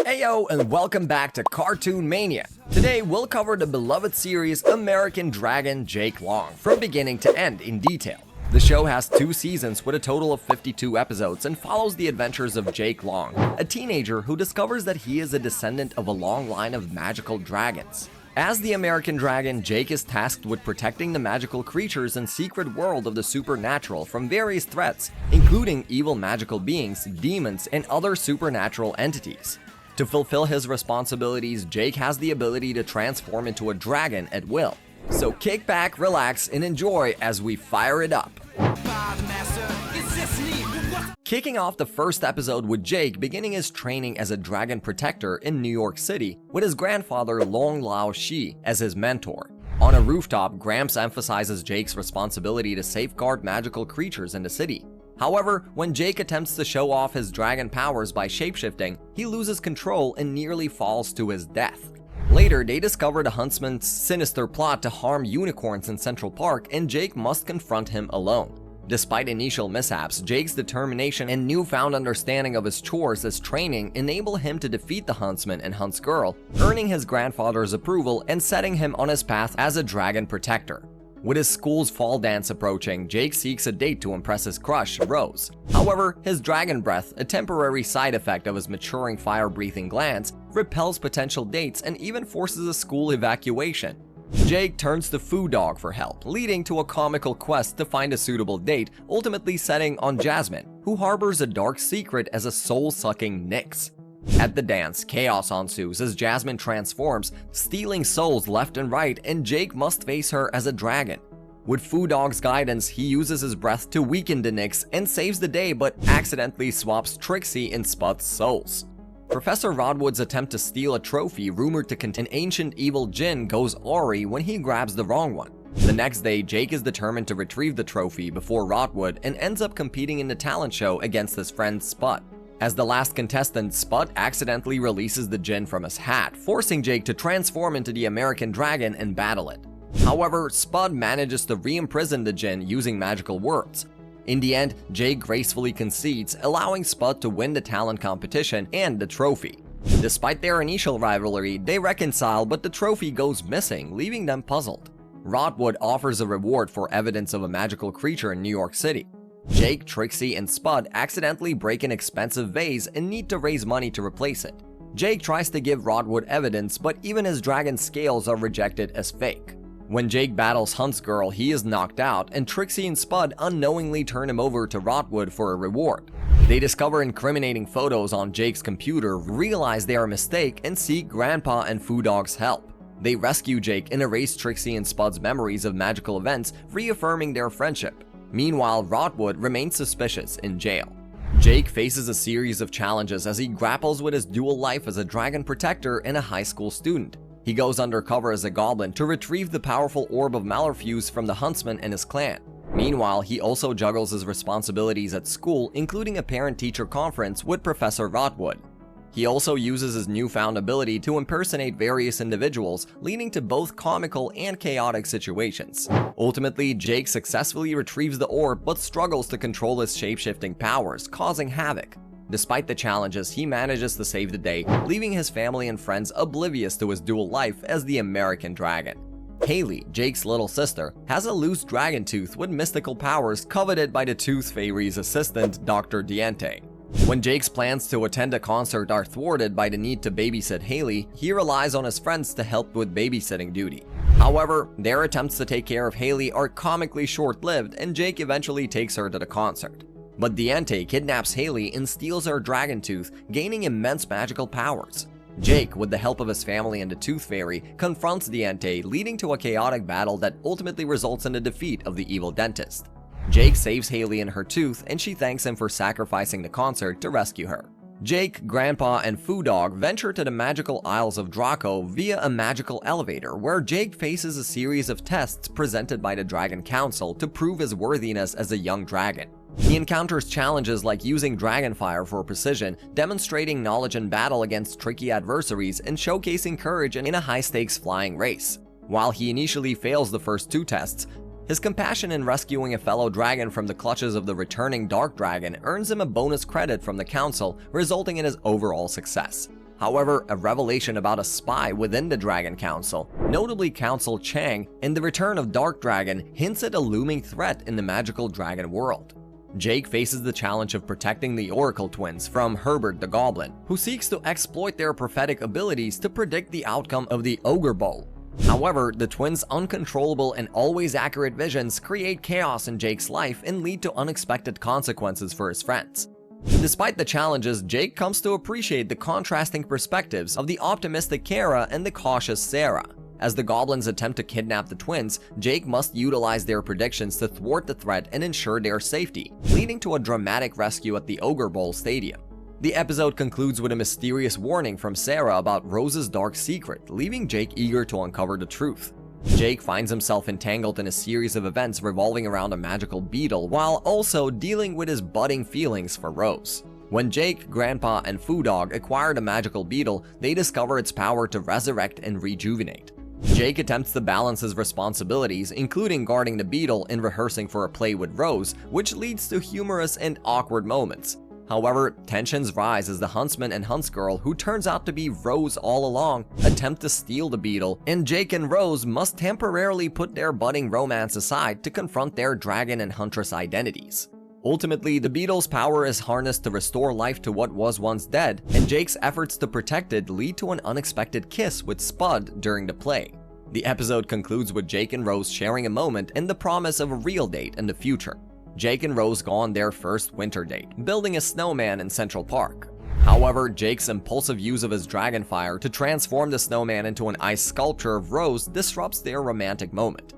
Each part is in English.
Heyo and welcome back to Cartoon Mania. Today we'll cover the beloved series American Dragon Jake Long from beginning to end in detail. The show has 2 seasons with a total of 52 episodes and follows the adventures of Jake Long, a teenager who discovers that he is a descendant of a long line of magical dragons. As the American Dragon, Jake is tasked with protecting the magical creatures and secret world of the supernatural from various threats, including evil magical beings, demons, and other supernatural entities. To fulfill his responsibilities, Jake has the ability to transform into a dragon at will. So kick back, relax, and enjoy as we fire it up. Kicking off the first episode with Jake beginning his training as a dragon protector in New York City with his grandfather Long Lao Shi as his mentor. On a rooftop, Gramps emphasizes Jake's responsibility to safeguard magical creatures in the city. However, when Jake attempts to show off his dragon powers by shapeshifting, he loses control and nearly falls to his death. Later, they discover the huntsman's sinister plot to harm unicorns in Central Park, and Jake must confront him alone. Despite initial mishaps, Jake's determination and newfound understanding of his chores as training enable him to defeat the huntsman and Hunt's girl, earning his grandfather's approval and setting him on his path as a dragon protector. With his school's fall dance approaching, Jake seeks a date to impress his crush, Rose. However, his dragon breath, a temporary side effect of his maturing fire-breathing glands, repels potential dates and even forces a school evacuation. Jake turns to Foo Dog for help, leading to a comical quest to find a suitable date, ultimately setting on Jasmine, who harbors a dark secret as a soul-sucking Nyx. At the dance, chaos ensues as Jasmine transforms, stealing souls left and right, and Jake must face her as a dragon. With Foo Dog's guidance, he uses his breath to weaken the Nyx and saves the day, but accidentally swaps Trixie and Spud's souls. Professor Rodwood's attempt to steal a trophy rumored to contain an ancient evil djinn goes awry when he grabs the wrong one. The next day, Jake is determined to retrieve the trophy before Rodwood and ends up competing in the talent show against his friend Spud. As the last contestant, Spud accidentally releases the djinn from his hat, forcing Jake to transform into the American Dragon and battle it. However, Spud manages to re-imprison the djinn using magical words. In the end, Jake gracefully concedes, allowing Spud to win the talent competition and the trophy. Despite their initial rivalry, they reconcile, but the trophy goes missing, leaving them puzzled. Rodwood offers a reward for evidence of a magical creature in New York City. Jake, Trixie, and Spud accidentally break an expensive vase and need to raise money to replace it. Jake tries to give Rodwood evidence, but even his dragon scales are rejected as fake. When Jake battles Hunt's girl, he is knocked out, and Trixie and Spud unknowingly turn him over to Rodwood for a reward. They discover incriminating photos on Jake's computer, realize they are a mistake, and seek Grandpa and Foo Dog's help. They rescue Jake and erase Trixie and Spud's memories of magical events, reaffirming their friendship. Meanwhile, Rodwood remains suspicious in jail. Jake faces a series of challenges as he grapples with his dual life as a dragon protector and a high school student. He goes undercover as a goblin to retrieve the powerful orb of Malorfuse from the huntsman and his clan. Meanwhile, he also juggles his responsibilities at school, including a parent-teacher conference with Professor Rodwood. He also uses his newfound ability to impersonate various individuals, leading to both comical and chaotic situations. Ultimately, Jake successfully retrieves the orb but struggles to control his shape-shifting powers, causing havoc. Despite the challenges, he manages to save the day, leaving his family and friends oblivious to his dual life as the American Dragon. Haley, Jake's little sister, has a loose dragon tooth with mystical powers coveted by the Tooth Fairy's assistant, Dr. Diente. When Jake's plans to attend a concert are thwarted by the need to babysit Haley, he relies on his friends to help with babysitting duty. However, their attempts to take care of Haley are comically short-lived, and Jake eventually takes her to the concert. But Diente kidnaps Haley and steals her dragon tooth, gaining immense magical powers. Jake, with the help of his family and the Tooth Fairy, confronts Diente, leading to a chaotic battle that ultimately results in the defeat of the evil dentist. Jake saves Haley and her tooth, and she thanks him for sacrificing the concert to rescue her. Jake, Grandpa, and Foo Dog venture to the magical Isles of Draco via a magical elevator, where Jake faces a series of tests presented by the Dragon Council to prove his worthiness as a young dragon. He encounters challenges like using dragon fire for precision, demonstrating knowledge in battle against tricky adversaries, and showcasing courage in a high-stakes flying race. While he initially fails the first 2 tests, his compassion in rescuing a fellow dragon from the clutches of the returning Dark Dragon earns him a bonus credit from the Council, resulting in his overall success. However, a revelation about a spy within the Dragon Council, notably Council Chang, in the return of Dark Dragon, hints at a looming threat in the magical dragon world. Jake faces the challenge of protecting the Oracle twins from Herbert the Goblin, who seeks to exploit their prophetic abilities to predict the outcome of the Ogre Bowl. However, the twins' uncontrollable and always accurate visions create chaos in Jake's life and lead to unexpected consequences for his friends. Despite the challenges, Jake comes to appreciate the contrasting perspectives of the optimistic Kara and the cautious Sarah. As the goblins attempt to kidnap the twins, Jake must utilize their predictions to thwart the threat and ensure their safety, leading to a dramatic rescue at the Ogre Bowl Stadium. The episode concludes with a mysterious warning from Sarah about Rose's dark secret, leaving Jake eager to uncover the truth. Jake finds himself entangled in a series of events revolving around a magical beetle while also dealing with his budding feelings for Rose. When Jake, Grandpa, and Foo Dog acquire the magical beetle, they discover its power to resurrect and rejuvenate. Jake attempts to balance his responsibilities, including guarding the beetle and rehearsing for a play with Rose, which leads to humorous and awkward moments. However, tensions rise as the huntsman and huntsgirl, who turns out to be Rose all along, attempt to steal the beetle, and Jake and Rose must temporarily put their budding romance aside to confront their dragon and huntress identities. Ultimately, the beetle's power is harnessed to restore life to what was once dead, and Jake's efforts to protect it lead to an unexpected kiss with Spud during the play. The episode concludes with Jake and Rose sharing a moment and the promise of a real date in the future. Jake and Rose go on their first winter date, building a snowman in Central Park. However, Jake's impulsive use of his dragon fire to transform the snowman into an ice sculpture of Rose disrupts their romantic moment.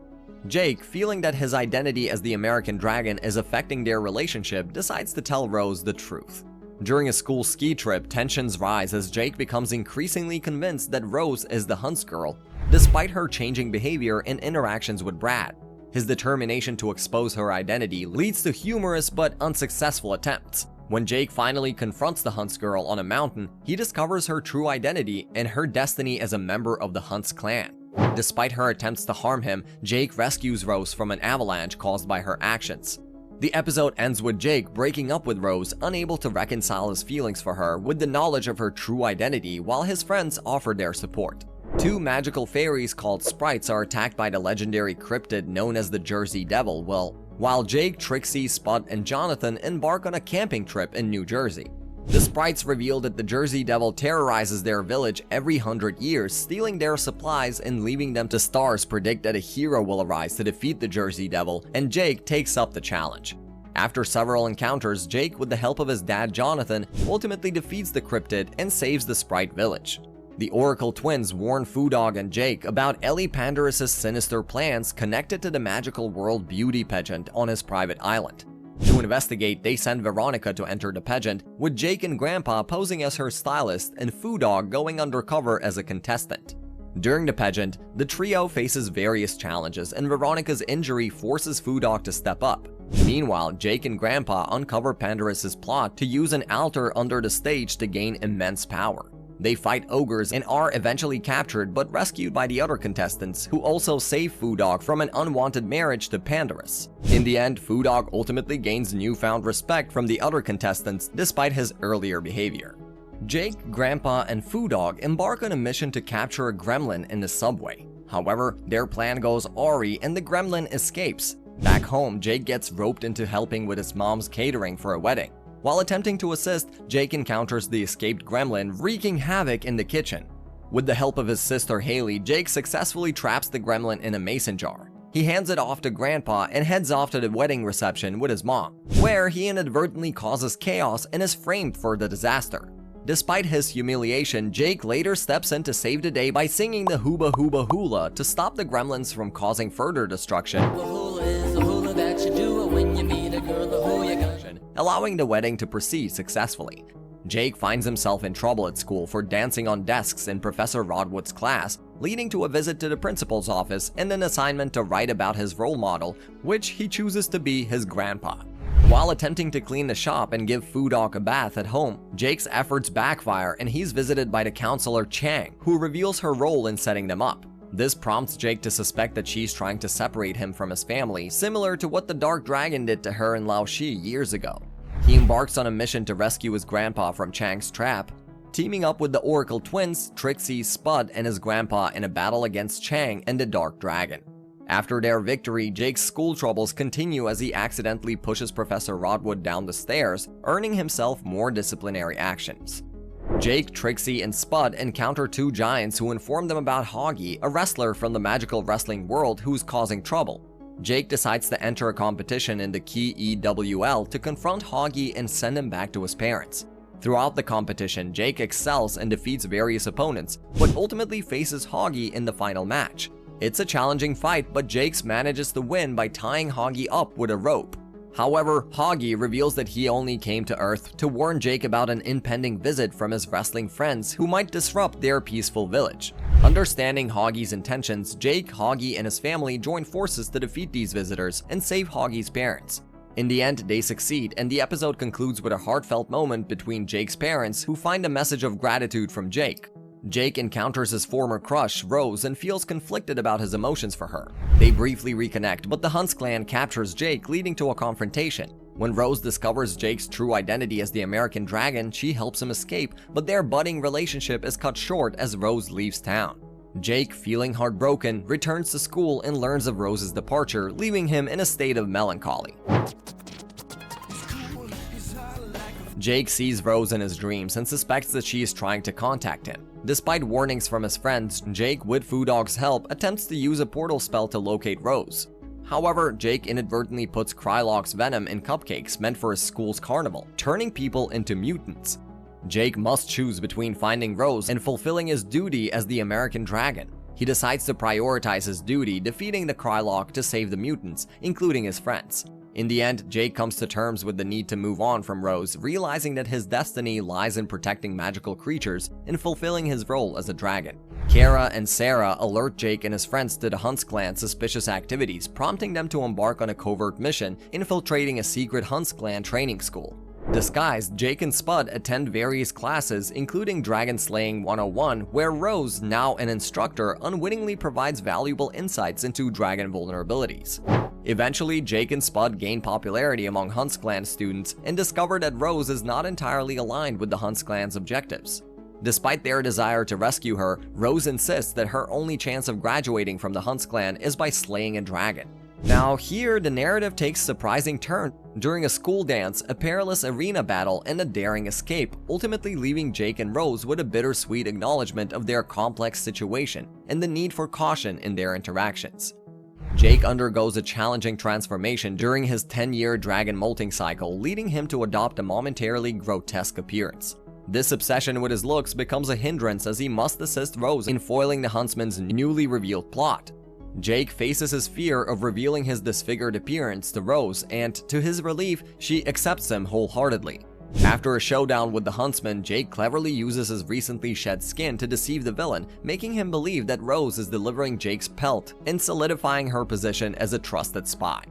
Jake, feeling that his identity as the American dragon is affecting their relationship, decides to tell Rose the truth. During a school ski trip, tensions rise as Jake becomes increasingly convinced that Rose is the huntsgirl, despite her changing behavior and interactions with Brad. His determination to expose her identity leads to humorous but unsuccessful attempts. When Jake finally confronts the huntsgirl on a mountain, he discovers her true identity and her destiny as a member of the Hunts clan. Despite her attempts to harm him, Jake rescues Rose from an avalanche caused by her actions. The episode ends with Jake breaking up with Rose, unable to reconcile his feelings for her with the knowledge of her true identity, while his friends offer their support. Two magical fairies called sprites are attacked by the legendary cryptid known as the Jersey Devil, while Jake, Trixie, Spud, and Jonathan embark on a camping trip in New Jersey. The sprites reveal that the Jersey Devil terrorizes their village every 100 years, stealing their supplies and leaving them to stars predict that a hero will arise to defeat the Jersey Devil, and Jake takes up the challenge. After several encounters, Jake, with the help of his dad Jonathan, ultimately defeats the cryptid and saves the sprite village. The Oracle twins warn Foo Dog and Jake about Ellie Pandarus' sinister plans connected to the magical world beauty pageant on his private island. To investigate, they send Veronica to enter the pageant, with Jake and Grandpa posing as her stylist and Foo Dog going undercover as a contestant. During the pageant, the trio faces various challenges, and Veronica's injury forces Foo Dog to step up. Meanwhile, Jake and Grandpa uncover Pandarus' plot to use an altar under the stage to gain immense power. They fight ogres and are eventually captured but rescued by the other contestants, who also save Foo Dog from an unwanted marriage to Pandarus. In the end, Foo Dog ultimately gains newfound respect from the other contestants despite his earlier behavior. Jake, Grandpa, and Foo Dog embark on a mission to capture a gremlin in the subway. However, their plan goes awry and the gremlin escapes. Back home, Jake gets roped into helping with his mom's catering for a wedding. While attempting to assist, Jake encounters the escaped gremlin wreaking havoc in the kitchen. With the help of his sister Haley, Jake successfully traps the gremlin in a mason jar. He hands it off to Grandpa and heads off to the wedding reception with his mom, where he inadvertently causes chaos and is framed for the disaster. Despite his humiliation, Jake later steps in to save the day by singing the Hooba Hooba Hula to stop the gremlins from causing further destruction, allowing the wedding to proceed successfully. Jake finds himself in trouble at school for dancing on desks in Professor Rodwood's class, leading to a visit to the principal's office and an assignment to write about his role model, which he chooses to be his grandpa. While attempting to clean the shop and give Foo Dog a bath at home, Jake's efforts backfire and he's visited by the counselor Chang, who reveals her role in setting them up. This prompts Jake to suspect that she's trying to separate him from his family, similar to what the Dark Dragon did to her in Laoshi years ago. He embarks on a mission to rescue his grandpa from Chang's trap. teaming up with the Oracle twins, Trixie, Spud, and his grandpa in a battle against Chang and the Dark Dragon. After their victory, Jake's school troubles continue as he accidentally pushes Professor Rodwood down the stairs, earning himself more disciplinary actions. Jake, Trixie, and Spud encounter two giants who inform them about Hoggy, a wrestler from the magical wrestling world who's causing trouble. Jake decides to enter a competition in the Key EWL to confront Hoggy and send him back to his parents. Throughout the competition, Jake excels and defeats various opponents, but ultimately faces Hoggy in the final match. It's a challenging fight, but Jake manages to win by tying Hoggy up with a rope. However, Hoggy reveals that he only came to Earth to warn Jake about an impending visit from his wrestling friends who might disrupt their peaceful village. Understanding Hoggy's intentions, Jake, Hoggy, and his family join forces to defeat these visitors and save Hoggy's parents. In the end, they succeed, and the episode concludes with a heartfelt moment between Jake's parents who find a message of gratitude from Jake. Jake encounters his former crush, Rose, and feels conflicted about his emotions for her. They briefly reconnect, but the Hunts clan captures Jake, leading to a confrontation. When Rose discovers Jake's true identity as the American Dragon, she helps him escape, but their budding relationship is cut short as Rose leaves town. Jake, feeling heartbroken, returns to school and learns of Rose's departure, leaving him in a state of melancholy. Jake sees Rose in his dreams and suspects that she is trying to contact him. Despite warnings from his friends, Jake, with Foo Dog's help, attempts to use a portal spell to locate Rose. However, Jake inadvertently puts Krylok's venom in cupcakes meant for his school's carnival, turning people into mutants. Jake must choose between finding Rose and fulfilling his duty as the American Dragon. He decides to prioritize his duty, defeating the Krylok to save the mutants, including his friends. In the end, Jake comes to terms with the need to move on from Rose, realizing that his destiny lies in protecting magical creatures and fulfilling his role as a dragon. Kara and Sarah alert Jake and his friends to the Hunts clan's suspicious activities, prompting them to embark on a covert mission, infiltrating a secret Hunts clan training school. Disguised, Jake and Spud attend various classes, including Dragon Slaying 101, where Rose, now an instructor, unwittingly provides valuable insights into dragon vulnerabilities. Eventually, Jake and Spud gain popularity among Hunts clan students and discover that Rose is not entirely aligned with the Hunts clan's objectives. Despite their desire to rescue her, Rose insists that her only chance of graduating from the Hunts clan is by slaying a dragon. Now here, the narrative takes a surprising turn during a school dance, a perilous arena battle, and a daring escape, ultimately leaving Jake and Rose with a bittersweet acknowledgement of their complex situation and the need for caution in their interactions. Jake undergoes a challenging transformation during his 10-year dragon molting cycle, leading him to adopt a momentarily grotesque appearance. This obsession with his looks becomes a hindrance as he must assist Rose in foiling the huntsman's newly revealed plot. Jake faces his fear of revealing his disfigured appearance to Rose, and to his relief, she accepts him wholeheartedly. After a showdown with the huntsman, Jake cleverly uses his recently shed skin to deceive the villain, making him believe that Rose is delivering Jake's pelt and solidifying her position as a trusted spy.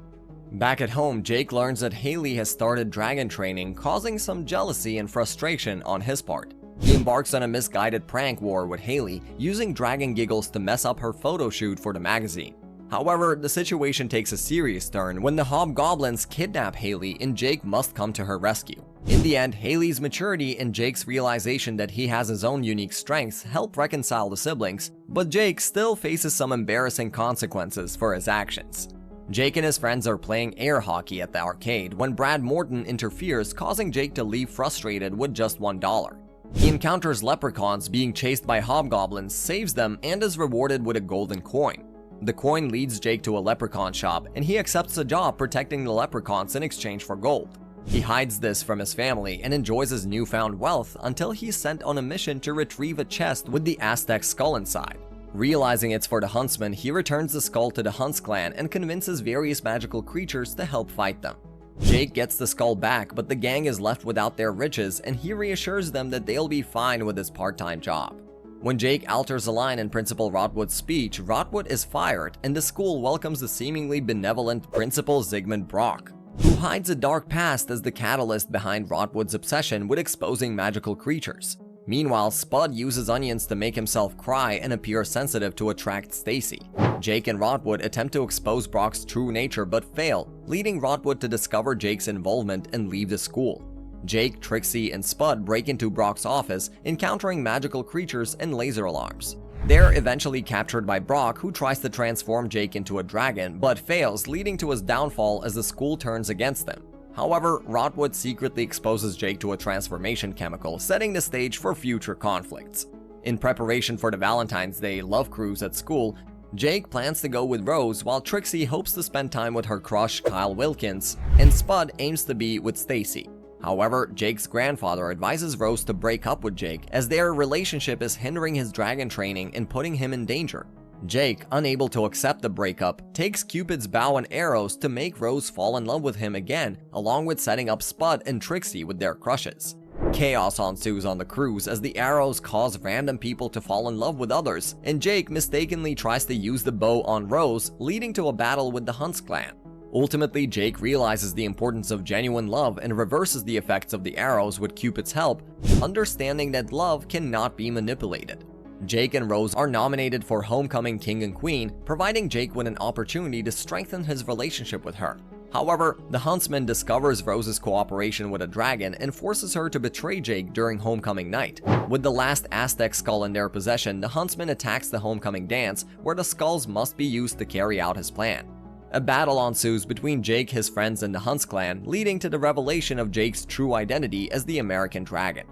Back at home, Jake learns that Haley has started dragon training, causing some jealousy and frustration on his part. He embarks on a misguided prank war with Haley, using dragon giggles to mess up her photo shoot for the magazine. However, the situation takes a serious turn when the hobgoblins kidnap Haley and Jake must come to her rescue. In the end, Haley's maturity and Jake's realization that he has his own unique strengths help reconcile the siblings, but Jake still faces some embarrassing consequences for his actions. Jake and his friends are playing air hockey at the arcade when Brad Morton interferes, causing Jake to leave frustrated with just $1. He encounters leprechauns being chased by hobgoblins, saves them, and is rewarded with a golden coin. The coin leads Jake to a leprechaun shop, and he accepts a job protecting the leprechauns in exchange for gold. He hides this from his family and enjoys his newfound wealth until he's sent on a mission to retrieve a chest with the Aztec skull inside. Realizing it's for the huntsman, he returns the skull to the Hunts clan and convinces various magical creatures to help fight them. Jake gets the skull back, but the gang is left without their riches, and he reassures them that they'll be fine with his part-time job. When Jake alters a line in Principal Rotwood's speech, Rotwood is fired, and the school welcomes the seemingly benevolent Principal Zygmunt Brock, who hides a dark past as the catalyst behind Rotwood's obsession with exposing magical creatures. Meanwhile, Spud uses onions to make himself cry and appear sensitive to attract Stacy. Jake and Rotwood attempt to expose Brock's true nature but fail, leading Rotwood to discover Jake's involvement and leave the school. Jake, Trixie, and Spud break into Brock's office, encountering magical creatures and laser alarms. They're eventually captured by Brock, who tries to transform Jake into a dragon, but fails, leading to his downfall as the school turns against them. However, Rotwood secretly exposes Jake to a transformation chemical, setting the stage for future conflicts. In preparation for the Valentine's Day love cruise at school, Jake plans to go with Rose, while Trixie hopes to spend time with her crush Kyle Wilkins, and Spud aims to be with Stacy. However, Jake's grandfather advises Rose to break up with Jake, as their relationship is hindering his dragon training and putting him in danger. Jake, unable to accept the breakup, takes Cupid's bow and arrows to make Rose fall in love with him again, along with setting up Spud and Trixie with their crushes. Chaos ensues on the cruise as the arrows cause random people to fall in love with others, and Jake mistakenly tries to use the bow on Rose, leading to a battle with the Hunts clan. Ultimately, Jake realizes the importance of genuine love and reverses the effects of the arrows with Cupid's help, understanding that love cannot be manipulated. Jake and Rose are nominated for Homecoming King and Queen, providing Jake with an opportunity to strengthen his relationship with her. However, the huntsman discovers Rose's cooperation with a dragon and forces her to betray Jake during homecoming night. With the last Aztec skull in their possession, the huntsman attacks the homecoming dance, where the skulls must be used to carry out his plan. A battle ensues between Jake, his friends, and the Hunts clan, leading to the revelation of Jake's true identity as the American Dragon.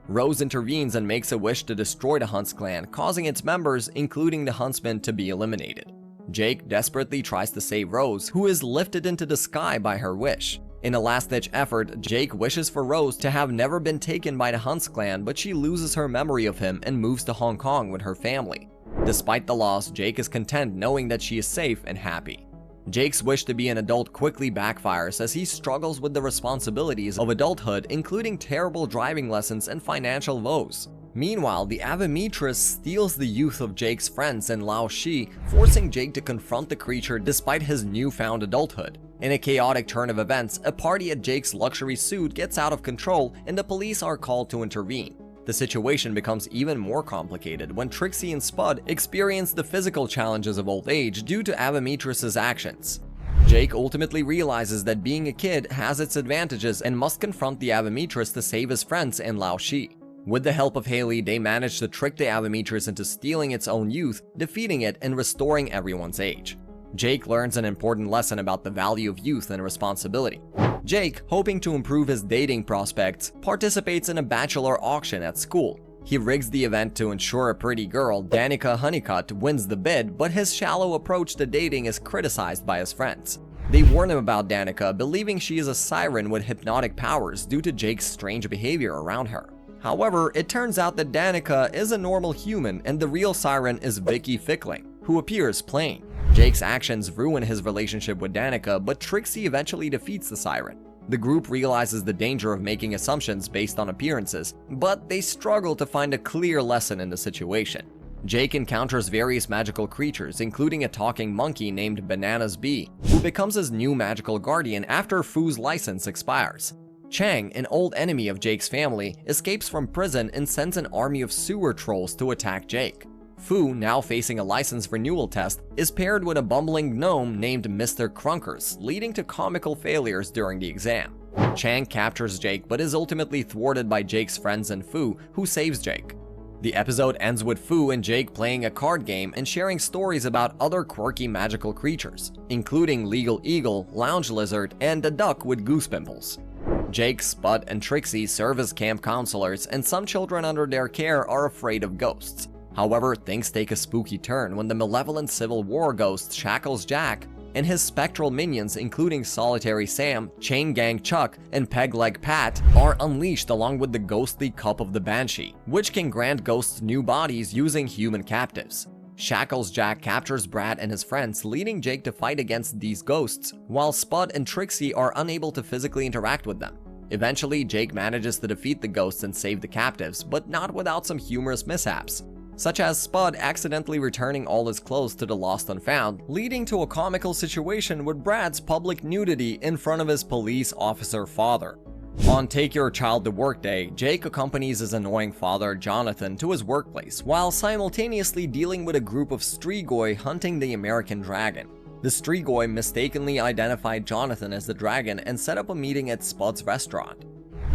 Rose intervenes and makes a wish to destroy the Hunts clan, causing its members, including the huntsman, to be eliminated. Jake desperately tries to save Rose, who is lifted into the sky by her wish. In a last-ditch effort, Jake wishes for Rose to have never been taken by the Hunts clan, but she loses her memory of him and moves to Hong Kong with her family. Despite the loss, Jake is content knowing that she is safe and happy. Jake's wish to be an adult quickly backfires as he struggles with the responsibilities of adulthood, including terrible driving lessons and financial woes. Meanwhile, the Avametress steals the youth of Jake's friends and Lao Shi, forcing Jake to confront the creature despite his newfound adulthood. In a chaotic turn of events, a party at Jake's luxury suite gets out of control and the police are called to intervene. The situation becomes even more complicated when Trixie and Spud experience the physical challenges of old age due to Avametress's actions. Jake ultimately realizes that being a kid has its advantages and must confront the Avametress to save his friends and Lao Shi. With the help of Haley, they manage to trick the Avametress into stealing its own youth, defeating it and restoring everyone's age. Jake learns an important lesson about the value of youth and responsibility. Jake, hoping to improve his dating prospects, participates in a bachelor auction at school. He rigs the event to ensure a pretty girl, Danica Honeycutt, wins the bid, but his shallow approach to dating is criticized by his friends. They warn him about Danica, believing she is a siren with hypnotic powers due to Jake's strange behavior around her. However, it turns out that Danica is a normal human and the real siren is Vicky Fickling, who appears plain. Jake's actions ruin his relationship with Danica, but Trixie eventually defeats the siren. The group realizes the danger of making assumptions based on appearances, but they struggle to find a clear lesson in the situation. Jake encounters various magical creatures, including a talking monkey named Bananas Bee, who becomes his new magical guardian after Fu's license expires. Chang, an old enemy of Jake's family, escapes from prison and sends an army of sewer trolls to attack Jake. Fu, now facing a license renewal test, is paired with a bumbling gnome named Mr. Crunkers, leading to comical failures during the exam. Chang captures Jake but is ultimately thwarted by Jake's friends and Fu, who saves Jake. The episode ends with Fu and Jake playing a card game and sharing stories about other quirky magical creatures, including Legal Eagle, Lounge Lizard, and a duck with goose pimples. Jake, Spud, and Trixie serve as camp counselors, and some children under their care are afraid of ghosts. However, things take a spooky turn when the malevolent Civil War ghost Shackles Jack and his spectral minions, including Solitary Sam, Chain Gang Chuck, and Peg Leg Pat, are unleashed along with the ghostly Cup of the Banshee, which can grant ghosts new bodies using human captives. Shackles Jack captures Brad and his friends, leading Jake to fight against these ghosts, while Spud and Trixie are unable to physically interact with them. Eventually, Jake manages to defeat the ghosts and save the captives, but not without some humorous mishaps, such as Spud accidentally returning all his clothes to the Lost and Found, leading to a comical situation with Brad's public nudity in front of his police officer father. On Take Your Child to Work Day, Jake accompanies his annoying father, Jonathan, to his workplace, while simultaneously dealing with a group of Strigoi hunting the American Dragon. The Strigoi mistakenly identified Jonathan as the dragon and set up a meeting at Spud's restaurant.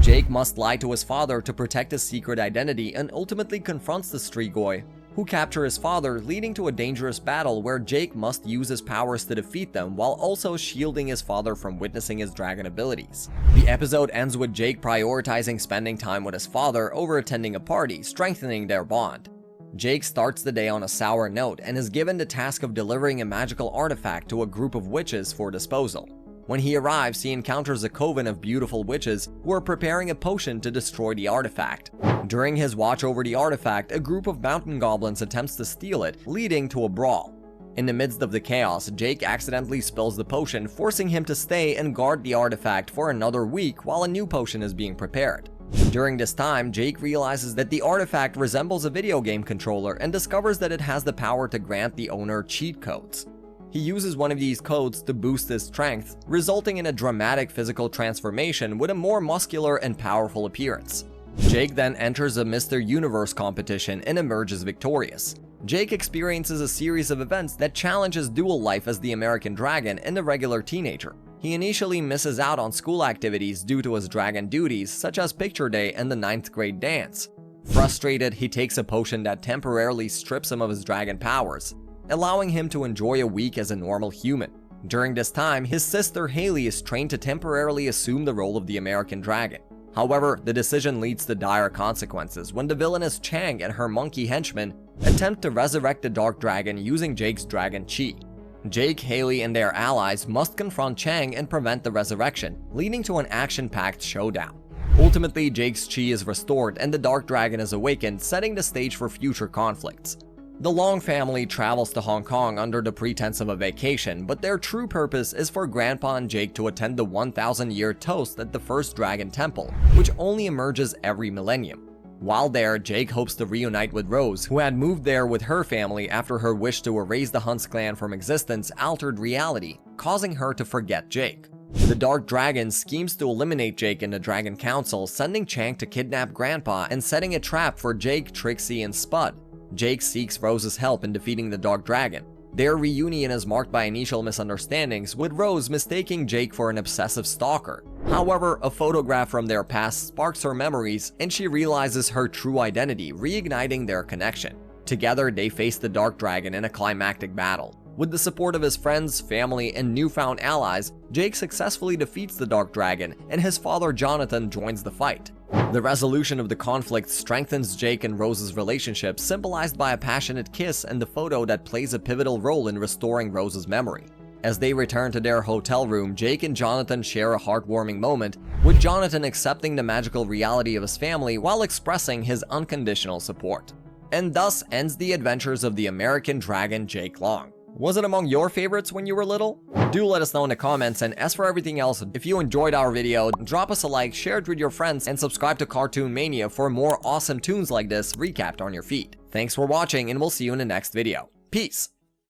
Jake must lie to his father to protect his secret identity and ultimately confronts the Strigoi, who capture his father, leading to a dangerous battle where Jake must use his powers to defeat them while also shielding his father from witnessing his dragon abilities. The episode ends with Jake prioritizing spending time with his father over attending a party, strengthening their bond. Jake starts the day on a sour note and is given the task of delivering a magical artifact to a group of witches for disposal. When he arrives, he encounters a coven of beautiful witches who are preparing a potion to destroy the artifact. During his watch over the artifact, a group of mountain goblins attempts to steal it, leading to a brawl. In the midst of the chaos, Jake accidentally spills the potion, forcing him to stay and guard the artifact for another week while a new potion is being prepared. During this time, Jake realizes that the artifact resembles a video game controller and discovers that it has the power to grant the owner cheat codes. He uses one of these codes to boost his strength, resulting in a dramatic physical transformation with a more muscular and powerful appearance. Jake then enters a Mr. Universe competition and emerges victorious. Jake experiences a series of events that challenge his dual life as the American Dragon and the regular teenager. He initially misses out on school activities due to his dragon duties, such as picture day and the 9th grade dance. Frustrated, he takes a potion that temporarily strips him of his dragon powers, allowing him to enjoy a week as a normal human. During this time, his sister Haley is trained to temporarily assume the role of the American Dragon. However, the decision leads to dire consequences when the villainous Chang and her monkey henchmen attempt to resurrect the Dark Dragon using Jake's dragon chi. Jake, Haley, and their allies must confront Chang and prevent the resurrection, leading to an action-packed showdown. Ultimately, Jake's chi is restored and the Dark Dragon is awakened, setting the stage for future conflicts. The Long family travels to Hong Kong under the pretense of a vacation, but their true purpose is for Grandpa and Jake to attend the 1,000-year toast at the First Dragon Temple, which only emerges every millennium. While there, Jake hopes to reunite with Rose, who had moved there with her family after her wish to erase the Hunts clan from existence altered reality, causing her to forget Jake. The Dark Dragon schemes to eliminate Jake in the Dragon Council, sending Chang to kidnap Grandpa and setting a trap for Jake, Trixie, and Spud. Jake seeks Rose's help in defeating the Dark Dragon. Their reunion is marked by initial misunderstandings, with Rose mistaking Jake for an obsessive stalker. However, a photograph from their past sparks her memories, and she realizes her true identity, reigniting their connection. Together, they face the Dark Dragon in a climactic battle. With the support of his friends, family, and newfound allies, Jake successfully defeats the Dark Dragon, and his father Jonathan joins the fight. The resolution of the conflict strengthens Jake and Rose's relationship, symbolized by a passionate kiss and the photo that plays a pivotal role in restoring Rose's memory. As they return to their hotel room, Jake and Jonathan share a heartwarming moment, with Jonathan accepting the magical reality of his family while expressing his unconditional support. And thus ends the adventures of the American Dragon Jake Long. Was it among your favorites when you were little? Do let us know in the comments, and as for everything else, if you enjoyed our video, drop us a like, share it with your friends, and subscribe to Cartoon Mania for more awesome tunes like this recapped on your feed. Thanks for watching, and we'll see you in the next video. Peace!